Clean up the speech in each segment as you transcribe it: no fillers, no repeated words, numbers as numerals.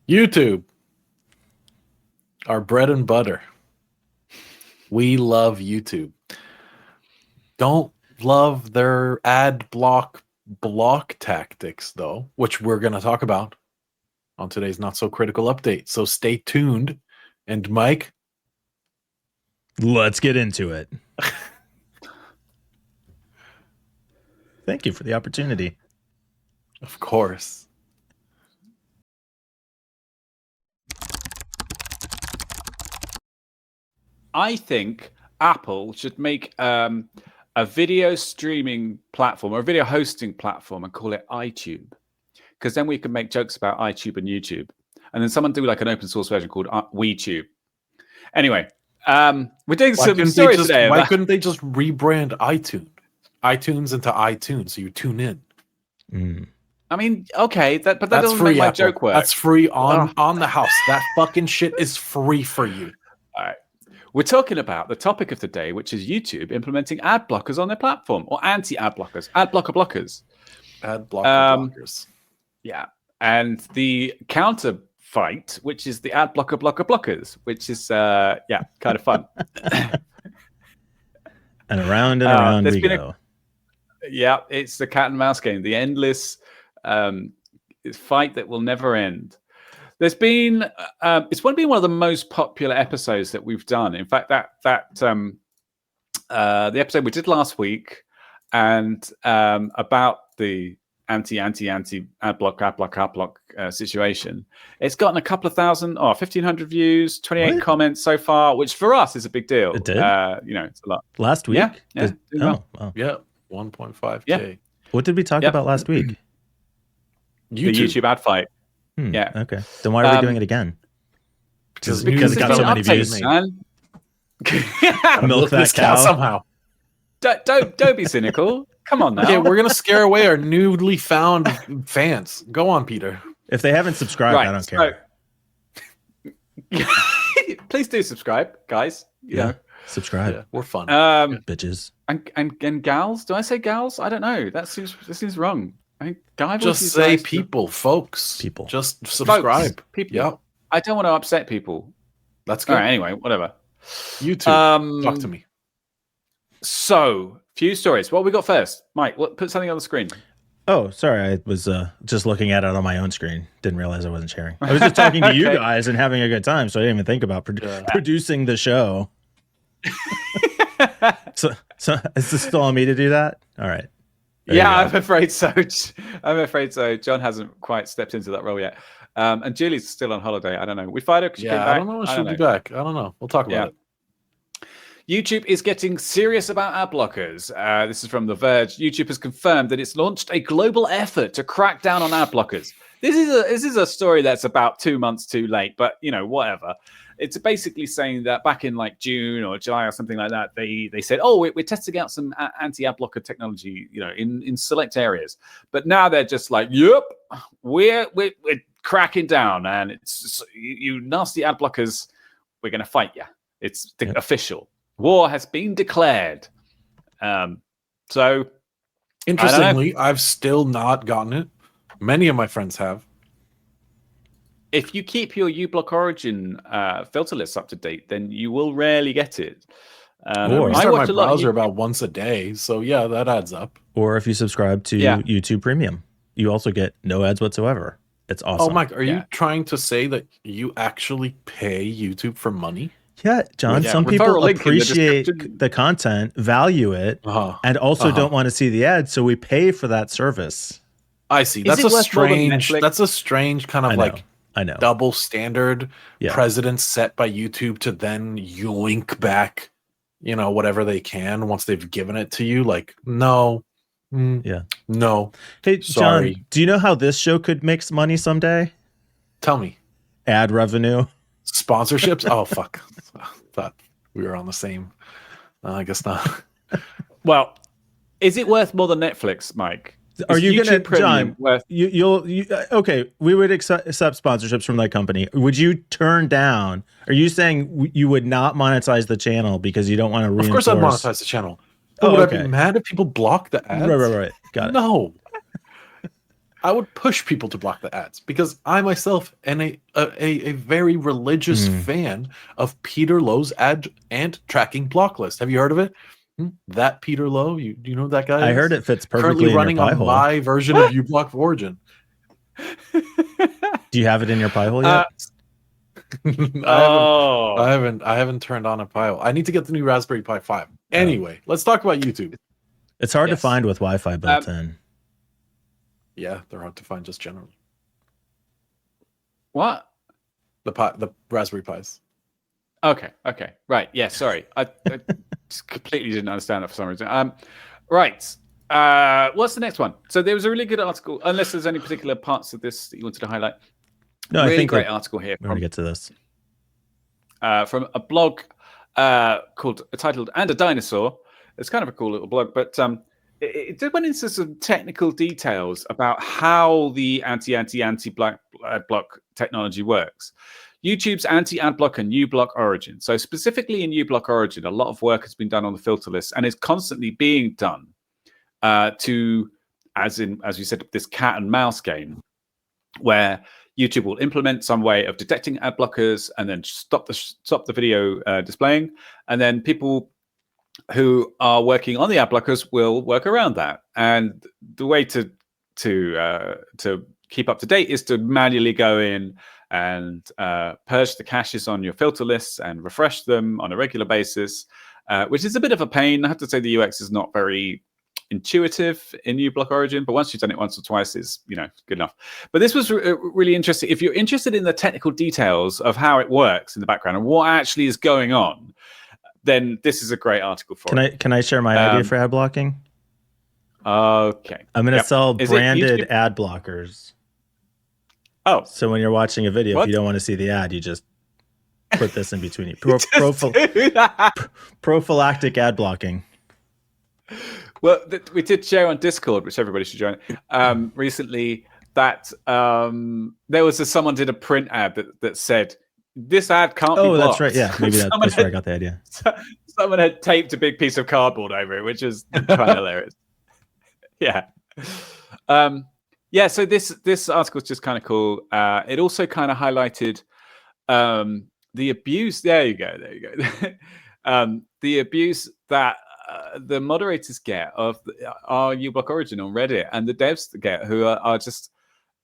YouTube, our bread and butter. We love YouTube. Don't love their ad block tactics, though, which we're going to talk about on today's Not So Critical update. So stay tuned. And Mike, let's get into it. Thank you for the opportunity. Of course. I think Apple should make a video streaming platform or a video hosting platform and call it iTube, because then we can make jokes about iTube and YouTube, and then someone do like an open source version called WeTube. Anyway, we're doing some stories today. Why couldn't they just rebrand iTunes into iTunes so you tune in? I mean, okay, but that doesn't make my joke work. That's free on the house. That fucking shit is free for you. All right. We're talking about the topic of the day, which is YouTube implementing ad blockers on their platform, or anti-ad blockers, ad blocker blockers. Ad blocker blockers. Yeah. And the counter fight, which is the ad blockers, which is, kind of fun. And around we go. Yeah, it's the cat and mouse game, the endless fight that will never end. There's been it's been one of the most popular episodes that we've done. In fact, the episode we did last week and about the anti ad block situation, it's gotten a couple of thousand 1,500 views, 28 comments so far, which for us is a big deal. It did? It's a lot. Last week? Yeah. Wow. Yeah, 1.5K. Yeah. What did we talk about last week? The YouTube ad fight. Yeah. Okay. Then why are we doing it again? Because it got so many views. Man. Milk that cow somehow. Don't be cynical. Come on now. Okay, we're gonna scare away our newly found fans. Go on, Peter. If they haven't subscribed, I don't care. Please do subscribe, guys. You know. Subscribe. Yeah, we're fun. Bitches. And gals. Do I say gals? I don't know. That seems wrong. I think just say people, folks. People. Just subscribe. Folks, people. Yeah. I don't want to upset people. That's good. All right, anyway, whatever. YouTube. Talk to me. So, few stories. What we got first? Mike, put something on the screen. Oh, sorry. I was just looking at it on my own screen. Didn't realize I wasn't sharing. I was just talking to you guys and having a good time, so I didn't even think about producing the show. So is this still on me to do that? All right. I'm afraid so. John hasn't quite stepped into that role yet. And Julie's still on holiday. I don't know. We fired her because she came back. I don't know when she'll be back. I don't know. We'll talk about it. YouTube is getting serious about ad blockers. This is from The Verge. YouTube has confirmed that it's launched a global effort to crack down on ad blockers. This is a story that's about 2 months too late, but whatever. It's basically saying that back in like June or July or something like that, they said, we're testing out some anti-ad blocker technology, in select areas. But now they're just like, yep, we're cracking down, and it's you nasty ad blockers, we're going to fight you. It's official. War has been declared. So, interestingly, I've still not gotten it. Many of my friends have. If you keep your uBlock Origin filter lists up to date, then you will rarely get it. I start my browser about once a day, so yeah, that adds up. Or if you subscribe to YouTube Premium, you also get no ads whatsoever. It's awesome. Oh, Mike, are you trying to say that you actually pay YouTube for money? Yeah, John. Some people appreciate the content, value it, and also don't want to see the ads, so we pay for that service. I see. That's a strange kind of I know. Double standard precedent set by YouTube to then yoink back, whatever they can once they've given it to you. Like, no. No. Hey, sorry. John, do you know how this show could make money someday? Tell me. Ad revenue. Sponsorships? Oh, fuck. Thought we were on the same. I guess not. Well, is it worth more than Netflix, Mike? Are you going to, John, okay, we would accept sponsorships from that company. Would you turn down, are you saying you would not monetize the channel because you don't want to reinforce? Of course I'd monetize the channel. Would I be mad if people block the ads? Right. Got it. No. I would push people to block the ads because I myself am a very religious fan of Peter Lowe's ad and tracking block list. Have you heard of it? That Peter Lowe, do you know who that guy? I is? heard it fits perfectly Currently in your running pie on hole. my version of uBlock Origin. Do you have it in your pie hole yet? I haven't turned on a Pi hole. I need to get the new Raspberry Pi 5. Anyway, let's talk about YouTube. It's hard to find with Wi-Fi built in. Yeah, they're hard to find just generally. What? The Raspberry Pis. Okay. Right. Yeah, sorry. I just completely didn't understand that for some reason. Right. What's the next one? So there was a really good article, unless there's any particular parts of this that you wanted to highlight. No, really I think great article here. We're gonna get to this. From a blog titled "And a Dinosaur." It's kind of a cool little blog, but it went into some technical details about how the anti-block technology works. YouTube's anti-ad block and uBlock Origin. So specifically in uBlock Origin, a lot of work has been done on the filter list and is constantly being done to, as we said, this cat and mouse game, where YouTube will implement some way of detecting ad blockers and then stop the video displaying, and then people who are working on the ad blockers will work around that. And the way to keep up to date is to manually go in and purge the caches on your filter lists and refresh them on a regular basis, which is a bit of a pain. I have to say the UX is not very intuitive in uBlock Origin, but once you've done it once or twice, is good enough. But this was really interesting. If you're interested in the technical details of how it works in the background and what actually is going on, then this is a great article for it. Can I share my idea for ad blocking? Okay. I'm going to sell branded ad blockers. Oh. So when you're watching a video, if you don't want to see the ad, you just put this in between. Prophylactic ad blocking. Well, we did share on Discord, which everybody should join, recently, that there was someone did a print ad that said, this ad can't be blocked. Oh, that's right. Yeah, maybe that's where I got the idea. Someone had taped a big piece of cardboard over it, which is kind of hilarious. Yeah. So this article is just kind of cool. It also kind of highlighted the abuse. There you go. The abuse that the moderators get of our uBlock Origin on Reddit, and the devs get, who are just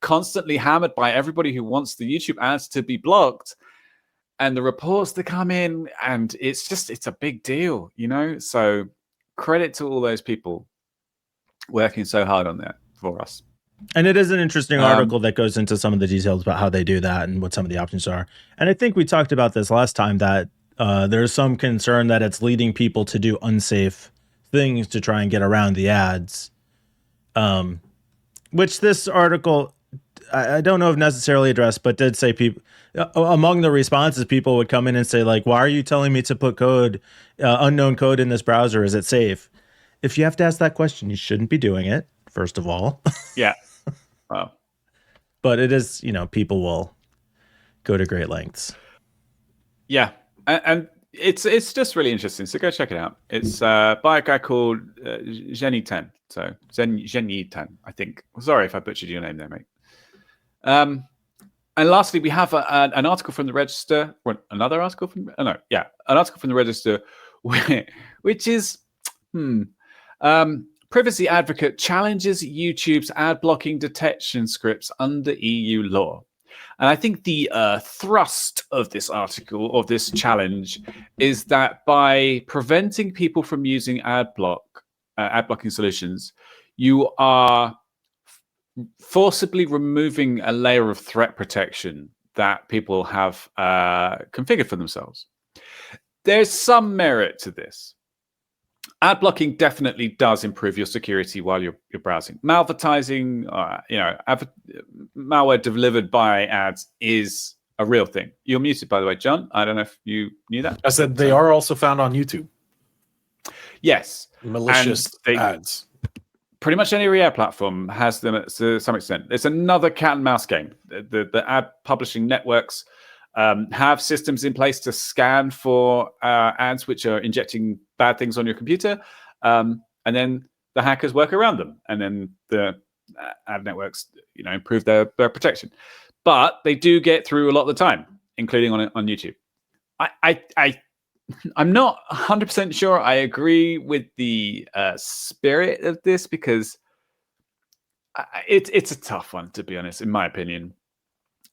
constantly hammered by everybody who wants the YouTube ads to be blocked, and the reports that come in, and it's a big deal, So credit to all those people working so hard on that for us. And it is an interesting article that goes into some of the details about how they do that and what some of the options are. And I think we talked about this last time, that there's some concern that it's leading people to do unsafe things to try and get around the ads, which this article, I don't know if necessarily addressed, but did say people, among the responses, people would come in and say, like, why are you telling me to put code, unknown code in this browser? Is it safe? If you have to ask that question, you shouldn't be doing it, first of all. Yeah. Wow. But it is, people will go to great lengths. Yeah. And it's just really interesting. So go check it out. It's by a guy called Jenny Tan. So Jenny Tan, I think. Sorry if I butchered your name there, mate. And lastly, we have an article from the Register. An article from the Register, which is privacy advocate challenges YouTube's ad blocking detection scripts under EU law. And I think the thrust of this article, of this challenge, is that by preventing people from using ad blocking solutions, you are forcibly removing a layer of threat protection that people have configured for themselves. There's some merit to this. Ad blocking definitely does improve your security while you're browsing. Malvertising, malware delivered by ads is a real thing. You're muted, by the way, John. I don't know if you knew that. I said they are also found on YouTube. Yes. Malicious ads. Pretty much any ad platform has them to some extent. It's another cat and mouse game. The ad publishing networks have systems in place to scan for ads which are injecting bad things on your computer, and then the hackers work around them, and then the ad networks, improve their protection, but they do get through a lot of the time, including on YouTube. I'm not 100% sure I agree with the spirit of this, because it's a tough one, to be honest, in my opinion.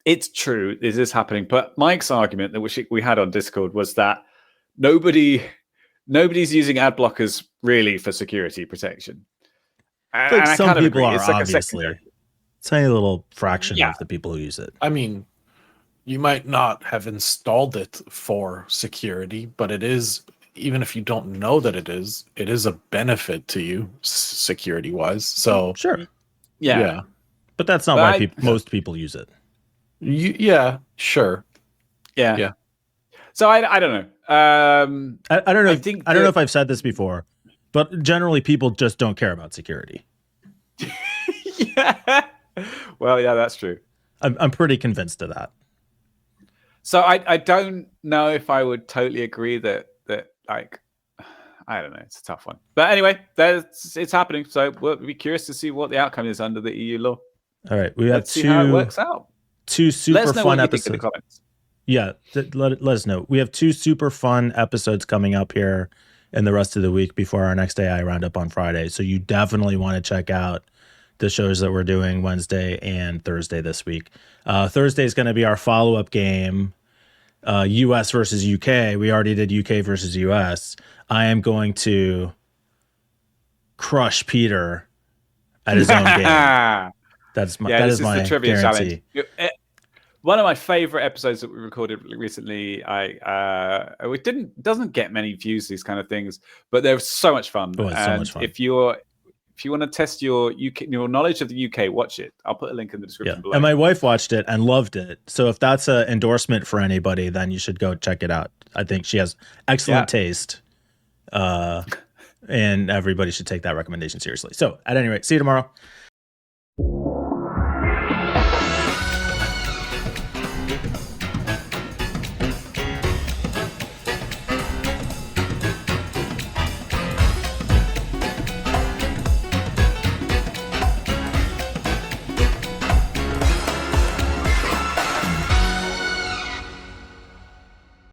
It's true, this is happening, but Mike's argument that we had on Discord was that nobody's using ad blockers really for security protection. Like and some people are, it's like obviously. A tiny little fraction of the people who use it. I mean, you might not have installed it for security, but it is, even if you don't know that it is a benefit to you security wise. So sure. Yeah. But that's not why most people use it. Sure. Yeah. So I don't know. I don't know. I don't know if I've said this before, but generally people just don't care about security. Yeah. Well, yeah, that's true. I'm pretty convinced of that. So I don't know if I would totally agree that like, I don't know. It's a tough one. But anyway, it's happening. So we'll be curious to see what the outcome is under the EU law. All right. We have see how it works out. Two super fun episodes. In the comments. Yeah. Let us know. We have 2 super fun episodes coming up here in the rest of the week before our next AI roundup on Friday. So you definitely want to check out the shows that we're doing Wednesday and Thursday this week. Thursday is going to be our follow-up game, US versus UK. We already did UK versus US. I am going to crush Peter at his own game. That is my the trivia guarantee. Challenge. One of my favorite episodes that we recorded recently. It doesn't get many views, these kind of things, but they're so much fun. Oh, it's so much fun. If you want to test your knowledge of the UK, watch it. I'll put a link in the description below. And my wife watched it and loved it. So if that's an endorsement for anybody, then you should go check it out. I think she has excellent taste. And everybody should take that recommendation seriously. So at any rate, see you tomorrow.